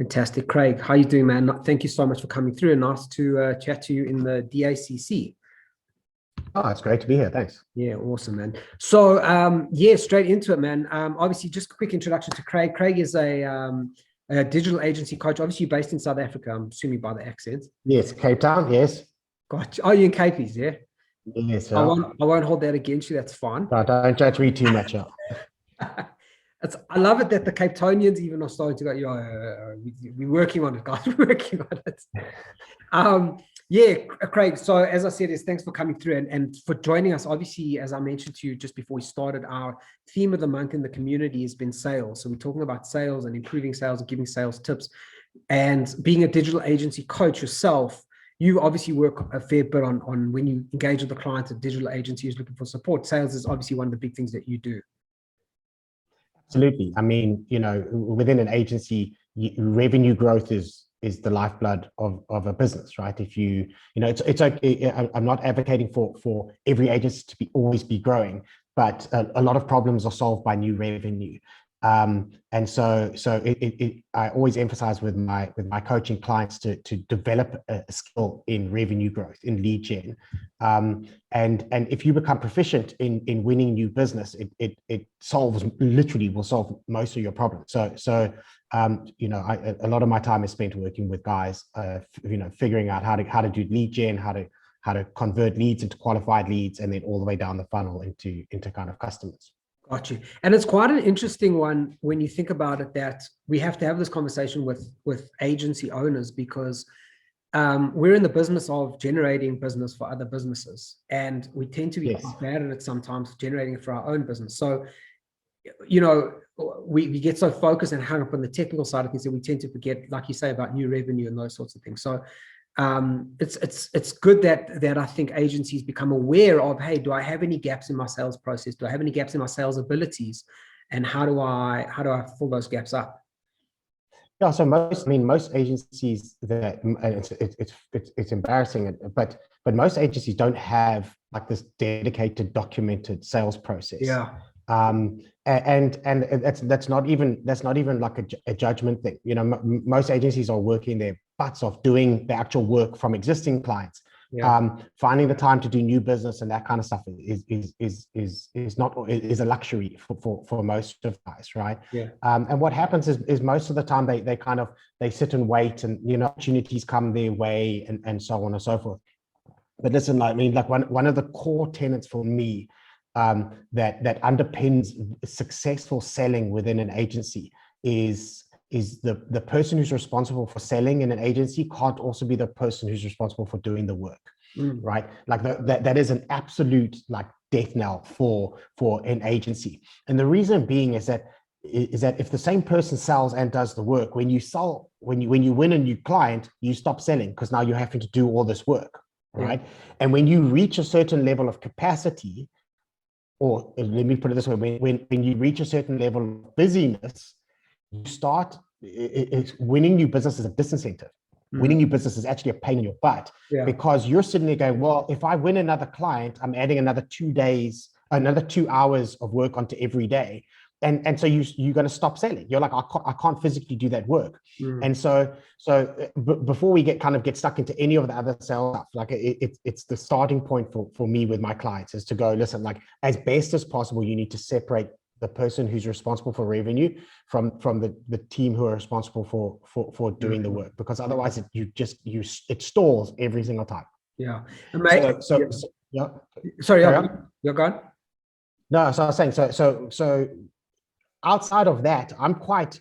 Fantastic. Craig, how you doing, man? Thank you so much for coming through, and nice to chat to you in the DACC. Oh, it's great to be here. Thanks. Yeah, awesome, man. So, yeah, straight into it, man. Obviously, just a quick introduction to Craig. Craig is a digital agency coach, obviously based in South Africa, I'm assuming by the accent. Yes, Cape Town, yes. Gotcha. Oh, you in Capies, yeah? Yes, I yeah. won't hold that against you. That's fine. No, don't judge me too much. Yeah. I love it that the Cape Townians even are starting to go, we're working on it, guys. We're working on it. Yeah, Craig. So as I said, thanks for coming through and for joining us. Obviously, as I mentioned to you just before we started, our theme of the month in the community has been sales. So we're talking about sales and improving sales and giving sales tips. And being a digital agency coach yourself, you obviously work a fair bit on when you engage with the client, a digital agency who's looking for support. Sales is obviously one of the big things that you do. Absolutely. I mean, within an agency, revenue growth is the lifeblood of a business, right? If it's okay. I'm not advocating for every agency to always be growing, but a lot of problems are solved by new revenue. And so I always emphasize with my coaching clients to develop a skill in revenue growth, in lead gen. And if you become proficient in winning new business, it will solve most of your problems. So a lot of my time is spent working with guys, figuring out how to do lead gen, how to convert leads into qualified leads, and then all the way down the funnel into kind of customers. Got you. And it's quite an interesting one when you think about it, that we have to have this conversation with agency owners, because we're in the business of generating business for other businesses, and we tend to be quite bad at it sometimes, generating it for our own business. So, we get so focused and hung up on the technical side of things that we tend to forget, like you say, about new revenue and those sorts of things. So it's good that I think agencies become aware of, hey, do I have any gaps in my sales process? Do I have any gaps in my sales abilities? And how do I fill those gaps up? Yeah, so most agencies it's embarrassing, but most agencies don't have like this dedicated, documented sales process. Yeah. And that's not even like a judgment thing. Most agencies are working their butts off doing the actual work from existing clients. Yeah. Finding the time to do new business and that kind of stuff is a luxury for most of guys, right? Yeah. And what happens is most of the time they sit and wait, and opportunities come their way, and so on and so forth. But listen, one of the core tenets for me that underpins successful selling within an agency is the person who's responsible for selling in an agency can't also be the person who's responsible for doing the work, right? Like that is an absolute death knell for an agency. And the reason being is that if the same person sells and does the work, when you win a new client, you stop selling because now you're having to do all this work, right? Yeah. And when you reach a certain level of capacity, or let me put it this way, when you reach a certain level of busyness, you start, winning new business is a disincentive. Winning new business is actually a pain in your butt, because you're sitting there going, well, if I win another client, I'm adding another 2 hours of work onto every day. And so you're going to stop selling. You're like, I can't physically do that work. And so before we get stuck into any of the other sales stuff, it's the starting point for me with my clients is to go, listen, as best as possible, you need to separate the person who's responsible for revenue from the team who are responsible for doing the work, because otherwise it stalls every single time. Yeah. Yeah. Sorry, you're gone. No, so I was saying, so outside of that, I'm quite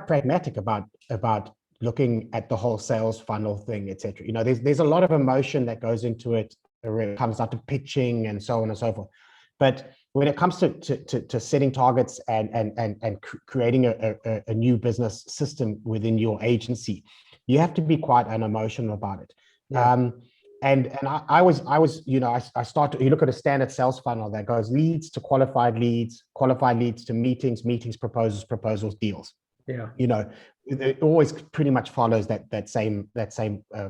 pragmatic about looking at the whole sales funnel thing, etc. There's a lot of emotion that goes into it when it comes down to pitching and so on and so forth. But when it comes to setting targets and creating a new business system within your agency, you have to be quite unemotional about it. Yeah. And I start to, you look at a standard sales funnel that goes leads to qualified leads to meetings, proposals, deals. Yeah. It always pretty much follows that same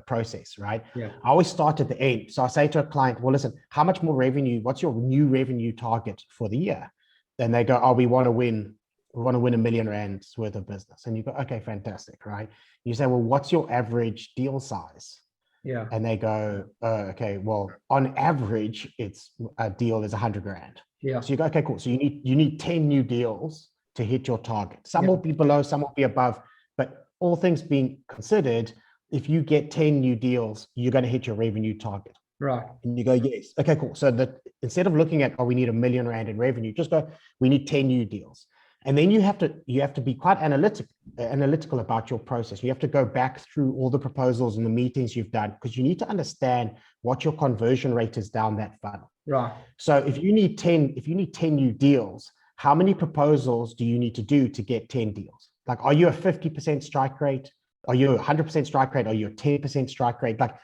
process, right? Yeah. I always start at the end. So I say to a client, well, listen, how much more revenue, what's your new revenue target for the year? Then they go, oh, we want to win we want to win R1 million worth of business. And you go, okay, fantastic, right? You say, well, what's your average deal size? Yeah. And they go, okay, well, on average, it's a deal is 100 grand. Yeah. So you go, okay, cool. So you need 10 new deals to hit your target. Some will be below, some will be above, but all things being considered, if you get 10 new deals, you're going to hit your revenue target. Right. And you go, yes. Okay, cool. So that instead of looking at, oh, we need R1 million in revenue, just go, we need 10 new deals. And then you have to be quite analytical about your process. You have to go back through all the proposals and the meetings you've done, because you need to understand what your conversion rate is down that funnel. Right. So if you need 10 new deals, how many proposals do you need to do to get 10 deals? Like, are you a 50% strike rate? Are you a 100% strike rate? Are you a 10% strike rate? Like,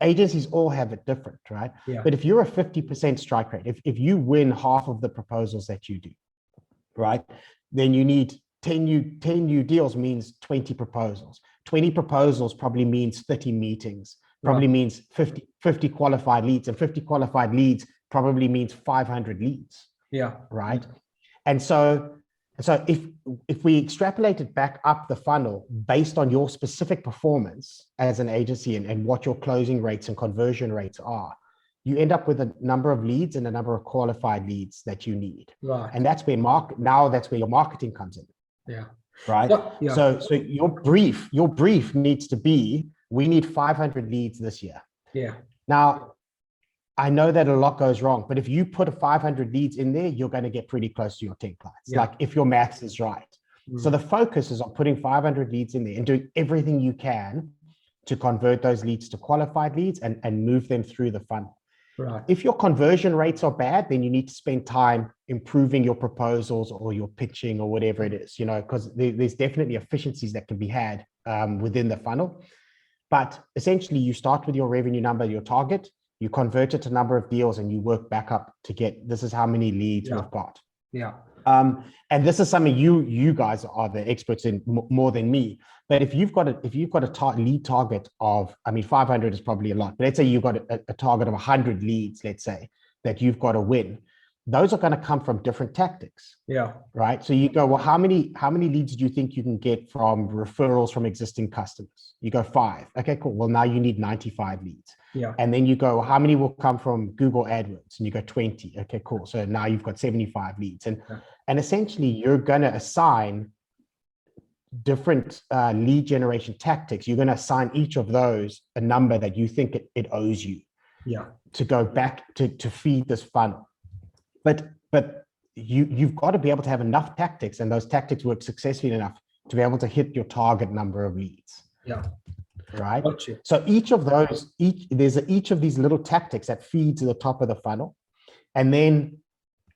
agencies all have it different, right? Yeah. But if you're a 50% strike rate, if you win half of the proposals that you do, right, then you need 10 new deals means 20 proposals. 20 proposals probably means 30 meetings, probably means 50 qualified leads, and 50 qualified leads probably means 500 leads. Yeah. Right. And so if we extrapolate it back up the funnel based on your specific performance as an agency and what your closing rates and conversion rates are, you end up with a number of leads and a number of qualified leads that you need. Right. And that's where that's where your marketing comes in. Yeah. Right. Yeah. So your brief needs to be, we need 500 leads this year. Yeah. Now, I know that a lot goes wrong, but if you put 500 leads in there, you're going to get pretty close to your 10 clients. Yeah. Like, if your maths is right. So the focus is on putting 500 leads in there and doing everything you can to convert those leads to qualified leads and move them through the funnel. Right. If your conversion rates are bad, then you need to spend time improving your proposals or your pitching or whatever it is, because there's definitely efficiencies that can be had within the funnel. But essentially, you start with your revenue number, your target, you convert it to number of deals, and you work back up to get, this is how many leads we've got. Yeah. And this is something you guys are the experts in more than me. But if you've got a lead target of, 500 is probably a lot, but let's say you've got a target of 100 leads, let's say, that you've got to win. Those are going to come from different tactics. Yeah. Right. So you go, well, how many leads do you think you can get from referrals from existing customers? You go 5. Okay, cool. Well, now you need 95 leads. Yeah. And then you go, well, how many will come from Google AdWords? And you go 20. Okay, cool. So now you've got 75 leads. And essentially, you're going to assign different lead generation tactics. You're going to assign each of those a number that you think it owes you. Yeah. To go back to feed this funnel. But you've got to be able to have enough tactics, and those tactics work successfully enough to be able to hit your target number of leads. Yeah. Right. Gotcha. So each of these little tactics that feed to the top of the funnel, and then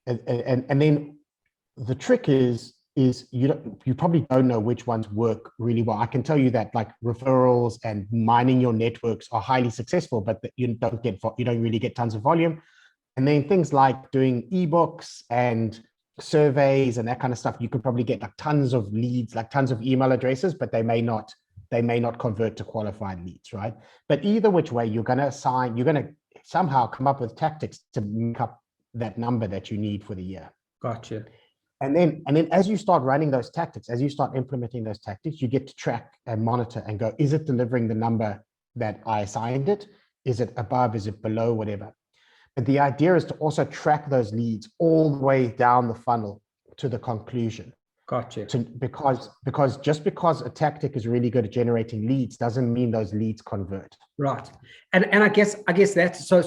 the trick is you probably don't know which ones work really well. I can tell you that, like, referrals and mining your networks are highly successful, but you don't really get tons of volume. And then things like doing ebooks and surveys and that kind of stuff, you could probably get like tons of leads, like tons of email addresses, but they may not convert to qualified leads, right? But either which way, you're going to somehow come up with tactics to make up that number that you need for the year. Gotcha. And then as you start running those tactics, as you start implementing those tactics, you get to track and monitor and go, is it delivering the number that I assigned it? Is it above? Is it below? Whatever. But the idea is to also track those leads all the way down the funnel to the conclusion. Gotcha. Because just because a tactic is really good at generating leads doesn't mean those leads convert. Right. And I guess that's so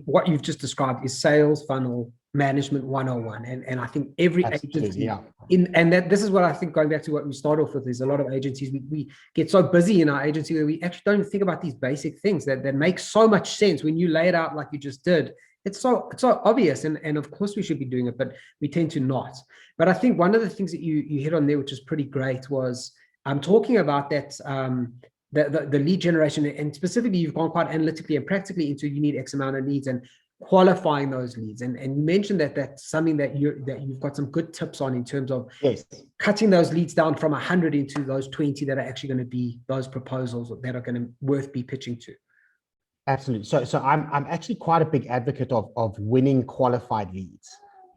what you've just described is sales funnel management 101. And I think every agency this is what I think, going back to what we started off with, is a lot of agencies, we get so busy in our agency where we actually don't think about these basic things that make so much sense when you lay it out like you just did. It's so obvious, and of course we should be doing it, but we tend to not. But I think one of the things that you hit on there, which is pretty great, was talking about that the lead generation, and specifically you've gone quite analytically and practically into, you need X amount of leads and qualifying those leads. And you mentioned that that's something that you've got some good tips on, in terms of cutting those leads down from 100 into those 20 that are actually going to be those proposals that are going to worth be pitching to. Absolutely. So I'm actually quite a big advocate of winning qualified leads.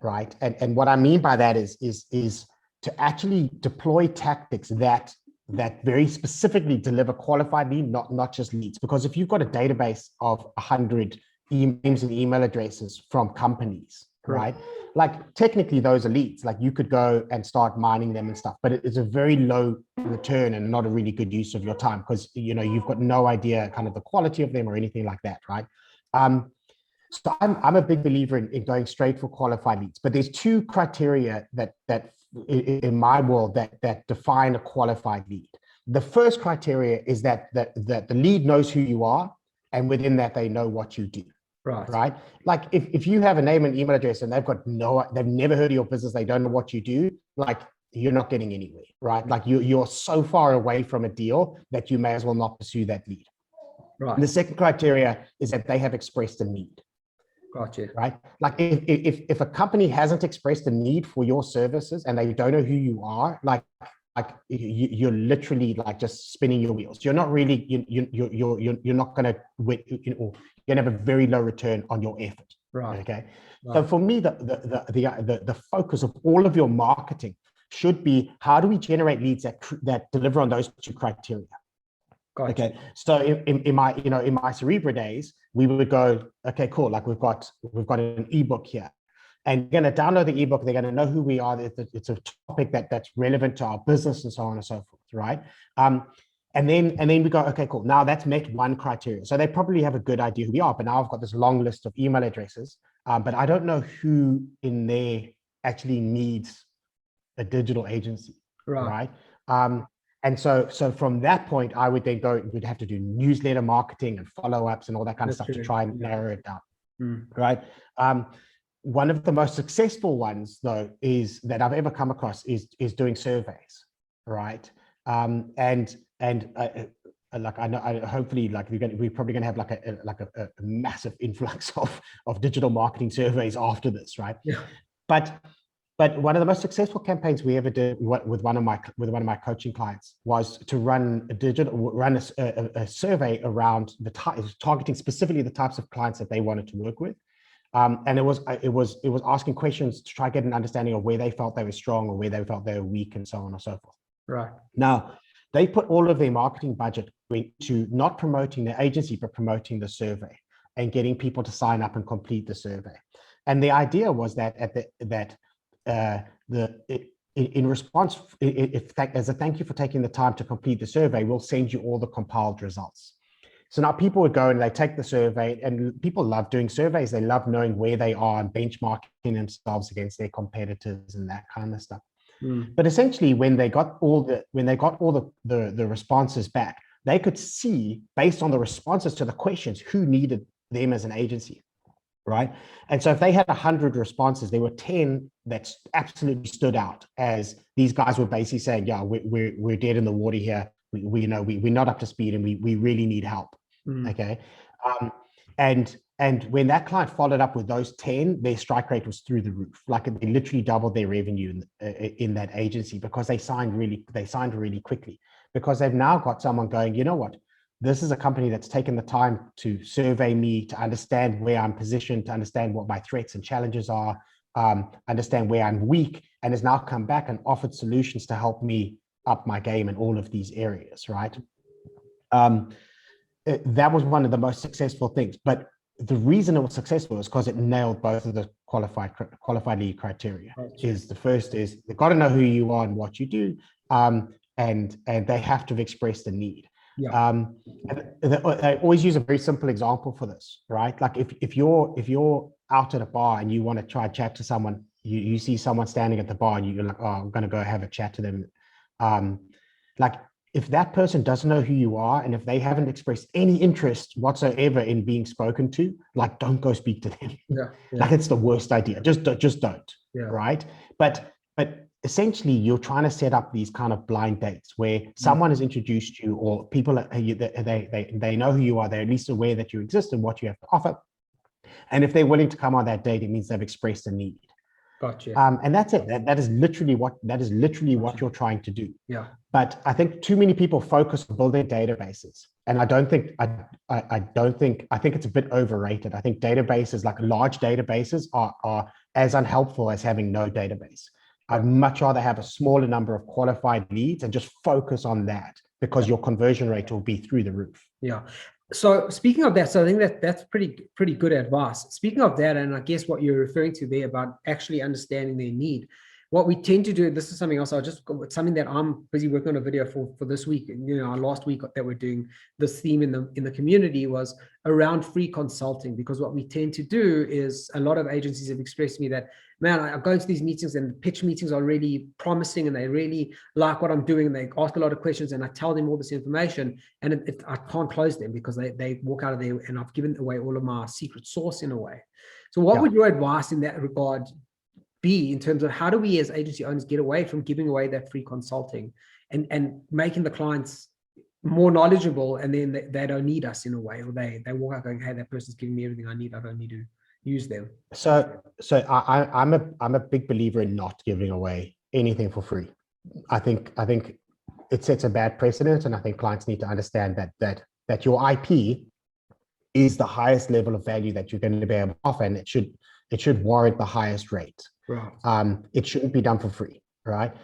right? And what I mean by that is to actually deploy tactics that very specifically deliver qualified lead, not just leads. Because if you've got a database of 100 names and email addresses from companies, right? Like technically those are leads. Like you could go and start mining them and stuff, but it's a very low return and not a really good use of your time, because you've got no idea kind of the quality of them or anything like that, right? So I'm a big believer in going straight for qualified leads, but there's two criteria that in my world that define a qualified lead. The first criteria is that the lead knows who you are, and within that they know what you do. Right. Like if you have a name and email address and they've never heard of your business, they don't know what you do, like you're not getting anywhere, right? Like you're so far away from a deal that you may as well not pursue that lead. Right. And the second criteria is that they have expressed a need. Gotcha. Right. Like if a company hasn't expressed a need for your services and they don't know who you are, like you're literally like just spinning your wheels. You're not really you're not going to win. You're going to have a very low return on your effort. Right. Okay. Right. So for me, the focus of all of your marketing should be, how do we generate leads that deliver on those two criteria? Gotcha. Okay. So in my Cerebra days, we would go, okay, cool. Like we've got an ebook here, and you're going to download the ebook. They're going to know who we are. It's a topic that's relevant to our business and so on and so forth, right? And then we go, okay, cool. Now that's met one criteria. So they probably have a good idea who we are, but now I've got this long list of email addresses, but I don't know who in there actually needs a digital agency, right? And so from that point, I would then we'd have to do newsletter marketing and follow-ups and all that kind of stuff to try and narrow it down, right? One of the most successful ones, though, is that I've ever come across is doing surveys, right? Like I know, hopefully, like we're probably going to have like a massive influx of digital marketing surveys after this, right? Yeah. But one of the most successful campaigns we ever did with one of my coaching clients was to run a survey around targeting specifically the types of clients that they wanted to work with, and it was asking questions to try to get an understanding of where they felt they were strong or where they felt they were weak, and so on and so forth. Right. Now, they put all of their marketing budget into not promoting the agency, but promoting the survey and getting people to sign up and complete the survey. And the idea was that in response, as a thank you for taking the time to complete the survey, we'll send you all the compiled results. So now people would go and they take the survey, and people love doing surveys. They love knowing where they are and benchmarking themselves against their competitors and that kind of stuff. But essentially, when they got all the responses back, they could see, based on the responses to the questions, who needed them as an agency. Right. And so if they had 100 responses, there were 10 that absolutely stood out, as these guys were basically saying, yeah, we're dead in the water here. We're not up to speed, and we really need help. Okay. And when that client followed up with those 10, their strike rate was through the roof. Like they literally doubled their revenue in that agency, because they signed really quickly, because they've now got someone going, you know what? This is a company that's taken the time to survey me, to understand where I'm positioned, to understand what my threats and challenges are, understand where I'm weak, and has now come back and offered solutions to help me up my game in all of these areas, right? That was one of the most successful things. But the reason it was successful is because it nailed both of the qualified lead criteria. The first is they've got to know who you are and what you do, and they have to have expressed a need. Yeah. I always use a very simple example for this, right? Like if you're out at a bar and you want to try and chat to someone, you see someone standing at the bar and you're like, oh, I'm going to go have a chat to them. Like if that person doesn't know who you are, and if they haven't expressed any interest whatsoever in being spoken to, like don't go speak to them. Yeah. Like it's the worst idea. Just don't. Yeah. Right. But essentially, you're trying to set up these kind of blind dates where someone has introduced you, or people they know who you are. They're at least aware that you exist and what you have to offer. And if they're willing to come on that date, it means they've expressed a need. Gotcha. And that's it. That is literally what you're trying to do. Yeah. But I think too many people focus on building databases And I don't think I think it's a bit overrated. I think databases, like large databases, are as unhelpful as having no database. I'd much rather have a smaller number of qualified leads and just focus on that, because your conversion rate will be through the roof. Yeah. So speaking of that, so I think that's pretty good advice. Speaking of that, and I guess what you're referring to there about actually understanding their need, what we tend to do, this is something else, something that I'm busy working on a video for this week. You know, our last week that we're doing this theme in the community was around free consulting, because what we tend to do is, a lot of agencies have expressed to me that, man, I go into these meetings and pitch meetings are really promising and they really like what I'm doing and they ask a lot of questions and I tell them all this information and I can't close them because they walk out of there and I've given away all of my secret sauce in a way. So what would your advice in that regard be, in terms of how do we as agency owners get away from giving away that free consulting and making the clients more knowledgeable, and then they don't need us in a way, or they walk out going, hey, that person's giving me everything I need, I don't need to use them? So I'm a big believer in not giving away anything for free. I think it sets a bad precedent, and I think clients need to understand that your IP is the highest level of value that you're going to be able to offer, and it should warrant the highest rate. Right. It shouldn't be done for free, right?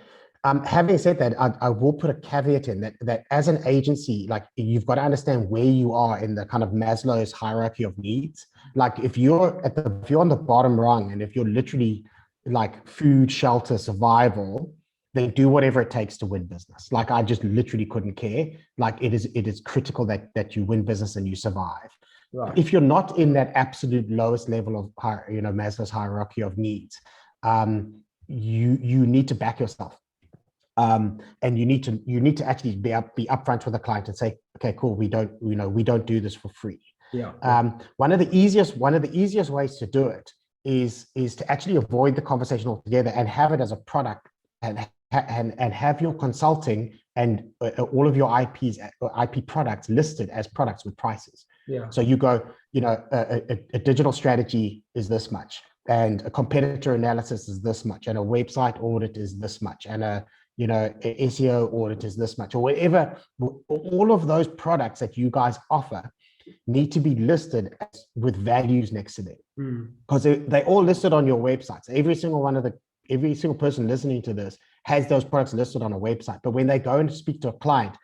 Having said that, I will put a caveat in that as an agency, like, you've got to understand where you are in the kind of Maslow's hierarchy of needs. Like, if you're on the bottom rung, and if you're literally like food, shelter, survival, then do whatever it takes to win business. Like, I just literally couldn't care. Like, it is critical that you win business and you survive. Right. If you're not in that absolute lowest level of, Maslow's hierarchy of needs, you need to back yourself. And you need to actually be upfront with the client and say, okay, cool, we don't do this for free. One of the easiest ways to do it is to actually avoid the conversation altogether and have it as a product, and have your consulting and all of your IP products listed as products with prices. So you go, a digital strategy is this much, and a competitor analysis is this much, and a website audit is this much, and a SEO audit is this much, or whatever. All of those products that you guys offer need to be listed with values next to them, because they all listed on your websites. Every single person listening to this has those products listed on a website. But when they go and speak to a client,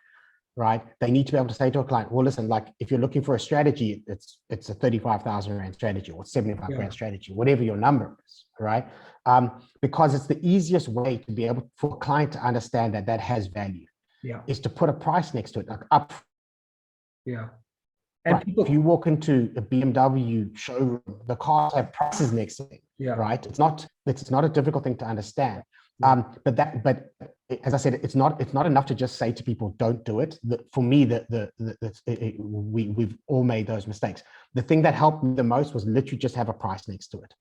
right, they need to be able to say to a client, well, listen, like, if you're looking for a strategy, it's a 35,000 Rand strategy or 75 Rand strategy, whatever your number is, right? Because it's the easiest way to be able for a client to understand that has value, is to put a price next to it, like up. And right. If you walk into a BMW showroom, the cars have prices next to them, right? It's not a difficult thing to understand. But as I said, it's not enough to just say to people, don't do it. For me, we've all made those mistakes. The thing that helped me the most was literally just have a price next to it.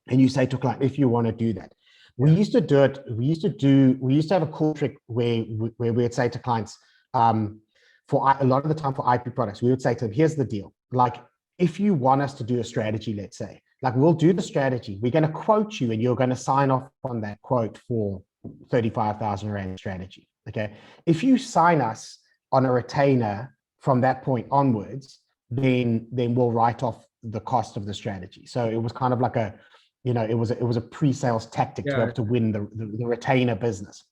And you say to a client, if you want to do that. We used to do it. We used to have a cool trick where we would say to clients, for a lot of the time for IP products, we would say to them, here's the deal. Like, if you want us to do a strategy, let's say, like, we'll do the strategy. We're going to quote you and you're going to sign off on that quote for 35,000 Rand strategy. Okay. If you sign us on a retainer from that point onwards, then we'll write off the cost of the strategy. So it was kind of like it was a pre-sales tactic to be able to win the retainer business.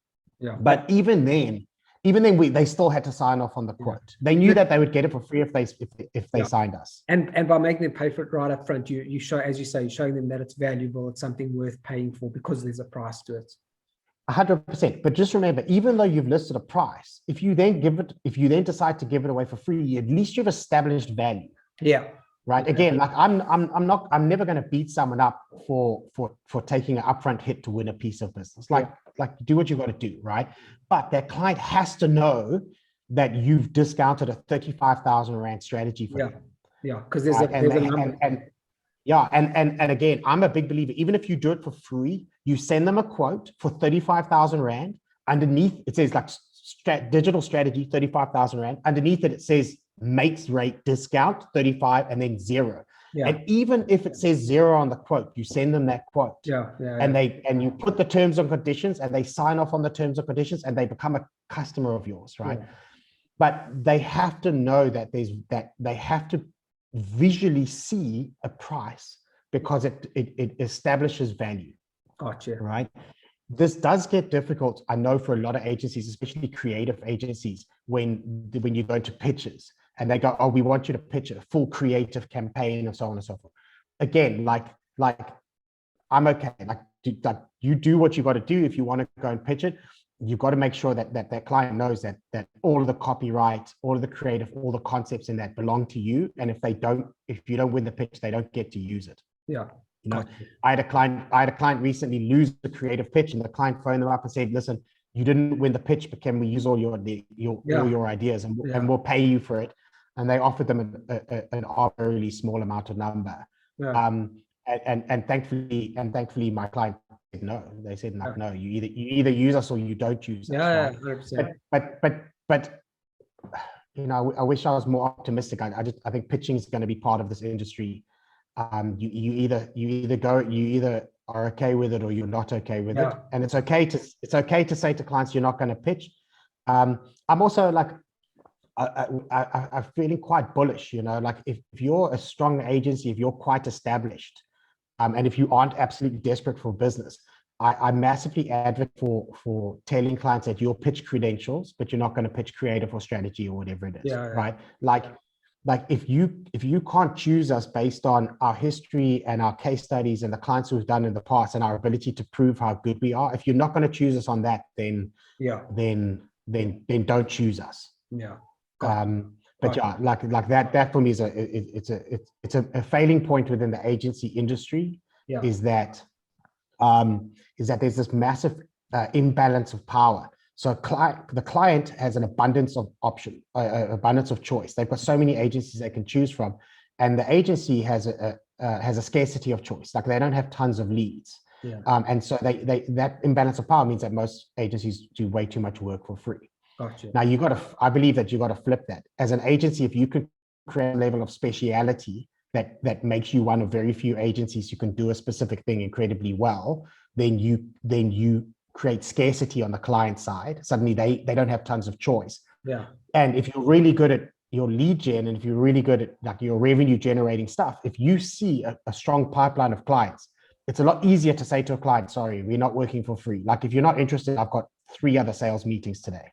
But even then they still had to sign off on the quote. They knew that they would get it for free if they signed us. And by making them pay for it right up front, you show, as you say, you're showing them that it's valuable, it's something worth paying for because there's a price to it. 100%. But just remember, even though you've listed a price, if you then decide to give it away for free, at least you've established value. Right. Again, like, I'm never going to beat someone up for taking an upfront hit to win a piece of business. Like do what you got to do, right? But that client has to know that you've discounted a 35,000 Rand strategy for them. Because there's a number. And again, I'm a big believer. Even if you do it for free, you send them a quote for 35,000 Rand. Underneath it says like digital strategy 35,000 Rand. Underneath it says makes rate discount 35 and then 0. And even if it says 0 on the quote, you send them that quote. And you put the terms and conditions, and they sign off on the terms and conditions, and they become a customer of yours, right? but they have to know that they have to visually see a price because it establishes value. Gotcha. Right. This does get difficult, I know, for a lot of agencies, especially creative agencies, when you go into pitches and they go, oh, we want you to pitch a full creative campaign and so on and so forth. Again, like I'm okay. Like you do what you got to do. If you want to go and pitch it, you've got to make sure that client knows that all of the copyright, all of the creative, all the concepts in that belong to you. And if you don't win the pitch, they don't get to use it. Yeah. You know, I had a client recently lose the creative pitch, and the client phoned them up and said, listen, you didn't win the pitch, but can we use all your ideas and we'll pay you for it? And they offered them an arbitrarily small amount of number. Yeah. And thankfully my client said no. They said no, you either use us or you don't use us. Yeah, right? But you know, I wish I was more optimistic. I think pitching is going to be part of this industry. You either are okay with it or you're not okay with it, and it's okay to say to clients you're not going to pitch. I'm also like I'm feeling quite bullish, you know, like if you're a strong agency, if you're quite established, and if you aren't absolutely desperate for business, I massively advocate for telling clients that you'll pitch credentials, but you're not going to pitch creative or strategy or whatever it is, right? Like if you can't choose us based on our history and our case studies and the clients we've done in the past and our ability to prove how good we are, if you're not going to choose us on that, then don't choose us. Yeah. But yeah, like that for me is a failing point within the agency industry. Is that there's this massive imbalance of power. So the client has an abundance of abundance of choice. They've got so many agencies they can choose from, and the agency has a scarcity of choice. Like they don't have tons of leads, and so that imbalance of power means that most agencies do way too much work for free. Gotcha. Now I believe that you got to flip that. As an agency, if you could create a level of speciality that makes you one of very few agencies who can do a specific thing incredibly well, then you create scarcity on the client side. Suddenly they don't have tons of choice. Yeah. And if you're really good at your lead gen, and if you're really good at like your revenue generating stuff, if you see a strong pipeline of clients, it's a lot easier to say to a client, sorry, we're not working for free. Like if you're not interested, I've got 3 other sales meetings today.